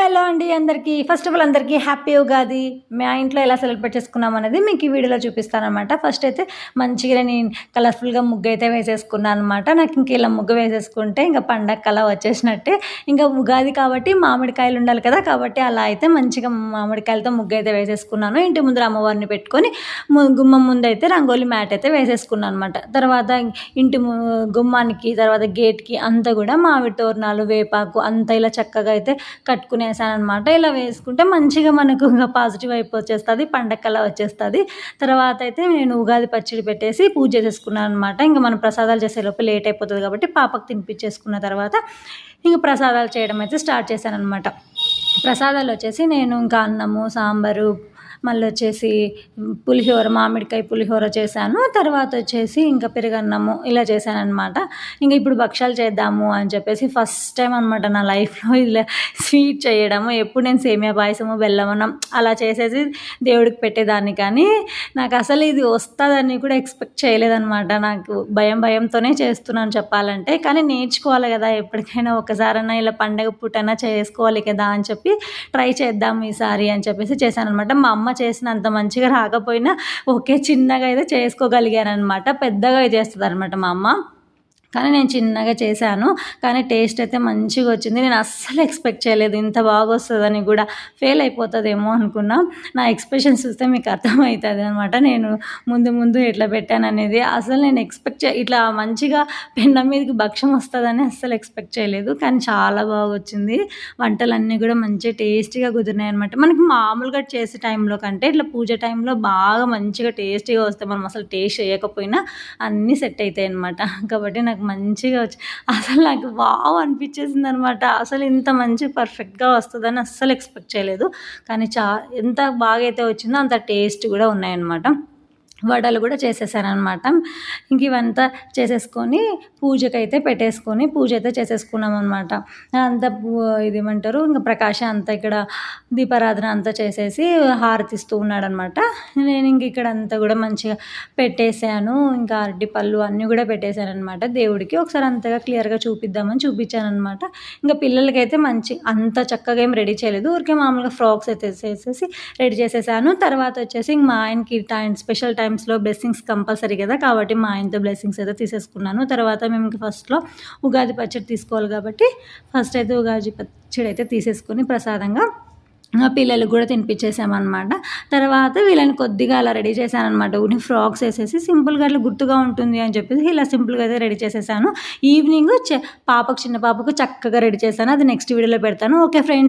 Hello అండి అందరికీ. First of all అందరికీ హ్యాపీ ఉగాది. మా ఇంట్లో ఎలా సెలబ్రేట్ చేసుకున్నాం అనేది మీకు ఈ వీడియోలో చూపిస్తాననమాట. ఫస్ట్ అయితే మంచిగా నేను కలర్ఫుల్గా ముగ్గు అయితే వేసేసుకున్నాను అనమాట. నాకు ఇంక ఇలా ముగ్గు వేసేసుకుంటే ఇంకా పండగ కళ వచ్చేసినట్టే. ఇంకా ఉగాది కాబట్టి మామిడికాయలు ఉండాలి కదా, కాబట్టి అలా అయితే మంచిగా మామిడికాయలతో ముగ్గు అయితే వేసేసుకున్నాను. ఇంటి ముందర అమ్మవారిని పెట్టుకొని గుమ్మం ముందు అయితే రంగోలీ మ్యాట్ అయితే వేసేసుకున్నాను అనమాట. తర్వాత ఇంటి గుమ్మానికి తర్వాత గేట్కి అంతా కూడా మామిడి తోరణాలు వేపాకు అంతా ఇలా చక్కగా అయితే కట్టుకునేసాను అనమాట. ఇలా వేసుకుంటే మంచిగా మనకు ఇంకా పాజిటివ్ వైపు వచ్చేస్తుంది, పండగ కళ వచ్చేస్తుంది. తర్వాత అయితే నేను ఉగాది పచ్చడి పెట్టేసి పూజ చేసేసుకున్నాను అనమాట. ఇంకా మనం ప్రసాదాలు చేసేలోపు లేట్ అయిపోతుంది కాబట్టి పాపకు తినిపించేసుకున్న తర్వాత ఇంకా ప్రసాదాలు చేయడం అయితే స్టార్ట్ చేశాను అనమాట. ప్రసాదాలు వచ్చేసి నేను ఇంకా అన్నము సాంబారు మళ్ళీ వచ్చేసి పులిహోర, మామిడికాయ పులిహోర చేశాను. తర్వాత వచ్చేసి ఇంకా పెరుగన్నము ఇలా చేశాను అనమాట. ఇంకా ఇప్పుడు భక్షాలు చేద్దాము అని చెప్పేసి ఫస్ట్ టైం అనమాట నా లైఫ్లో ఇలా స్వీట్ చేయడము. ఎప్పుడు నేను సేమియా పాయసము బెల్లమన్నం అలా చేసేసి దేవుడికి పెట్టేదాన్ని, కానీ నాకు అసలు ఇది వస్తుందని కూడా ఎక్స్పెక్ట్ చేయలేదన్నమాట. నాకు భయంతోనే చేస్తున్నాను చెప్పాలంటే, కానీ నేర్చుకోవాలి కదా, ఎప్పటికైనా ఒకసారైనా ఇలా పండగ పూటైనా చేసుకోవాలి కదా అని చెప్పి ట్రై చేద్దాం ఈసారి అని చెప్పేసి చేశాను అనమాట. మా అమ్మ చేసినంత మంచిగా రాకపోయినా ఓకే, చిన్నగా అయితే చేసుకోగలిగాను అనమాట. పెద్దగా చేస్తుంది అనమాట మా అమ్మ, కానీ నేను చిన్నగా చేశాను. కానీ టేస్ట్ అయితే మంచిగా వచ్చింది. నేను అస్సలు ఎక్స్పెక్ట్ చేయలేదు ఇంత బాగా వస్తుందని, కూడా ఫెయిల్ అయిపోతుందేమో అనుకున్నా. నా ఎక్స్ప్రెషన్స్ చూస్తే మీకు అర్థమవుతుంది అనమాట నేను ముందు ఎట్లా పెట్టాను అనేది. అసలు నేను ఇట్లా మంచిగా పెన్నం మీదకి భక్ష్యం వస్తుందని అస్సలు ఎక్స్పెక్ట్ చేయలేదు, కానీ చాలా బాగా వచ్చింది. వంటలన్నీ కూడా మంచిగా టేస్టీగా కుదిరినాయి అనమాట. మనకి మామూలుగా చేసే టైంలో కంటే ఇట్లా పూజ టైంలో బాగా మంచిగా టేస్టీగా వస్తాయి. మనం అసలు టేస్ట్ చేయకపోయినా అన్నీ సెట్ అవుతాయి అనమాట. కాబట్టి నాకు మంచిగా వచ్చి అసలు నాకు వావ్ అనిపించేసింది అనమాట. అసలు ఇంత మంచి పర్ఫెక్ట్గా వస్తుందని అస్సలు ఎక్స్పెక్ట్ చేయలేదు, కానీ ఎంత బాగా అయితే వచ్చిందో అంత టేస్ట్ కూడా ఉన్నాయన్నమాట. వడలు కూడా చేసేసాను అనమాట. ఇంక ఇవంతా చేసేసుకొని పూజకైతే పెట్టేసుకొని పూజ అయితే చేసేసుకున్నాం అనమాట. అంతా ఇదేమంటారు ఇంకా ప్రకాశ అంతా ఇక్కడ దీపారాధన అంతా చేసేసి హారతిస్తూ ఉన్నాడనమాట. నేను ఇంక ఇక్కడ అంతా కూడా మంచిగా పెట్టేశాను. ఇంకా అరటి పళ్ళు అన్నీ కూడా పెట్టేశాను అనమాట దేవుడికి. ఒకసారి అంతగా క్లియర్గా చూపిద్దామని చూపించాను అనమాట. ఇంకా పిల్లలకైతే అంత చక్కగా ఏం రెడీ చేయలేదు, ఊరికే మామూలుగా ఫ్రాక్స్ అయితే వేసేసి రెడీ చేసేసాను. తర్వాత వచ్చేసి ఇంక మా ఆయనకి స్పెషల్ టైమ్స్లో బ్లెస్సింగ్స్ కంపల్సరీ కదా, కాబట్టి మా ఆయనతో బ్లెస్సింగ్స్ అయితే తీసేసుకున్నాను. తర్వాత మేము ఫస్ట్లో ఉగాది పచ్చడి తీసుకోవాలి కాబట్టి ఫస్ట్ అయితే ఉగాది పచ్చడి అయితే తీసేసుకొని ప్రసాదంగా పిల్లలకు కూడా తినిపించేసామన్నమాట. తర్వాత వీళ్ళని కొద్దిగా అలా రెడీ చేశానమాట. ఊరిని ఫ్రాక్స్ వేసేసి సింపుల్గా అట్లా గుర్తుగా ఉంటుంది అని చెప్పేసి ఇలా సింపుల్గా అయితే రెడీ చేసేసాను. ఈవినింగ్ చిన్న పాపకు చక్కగా రెడీ చేశాను. అది నెక్స్ట్ వీడియోలో పెడతాను. Okay friends.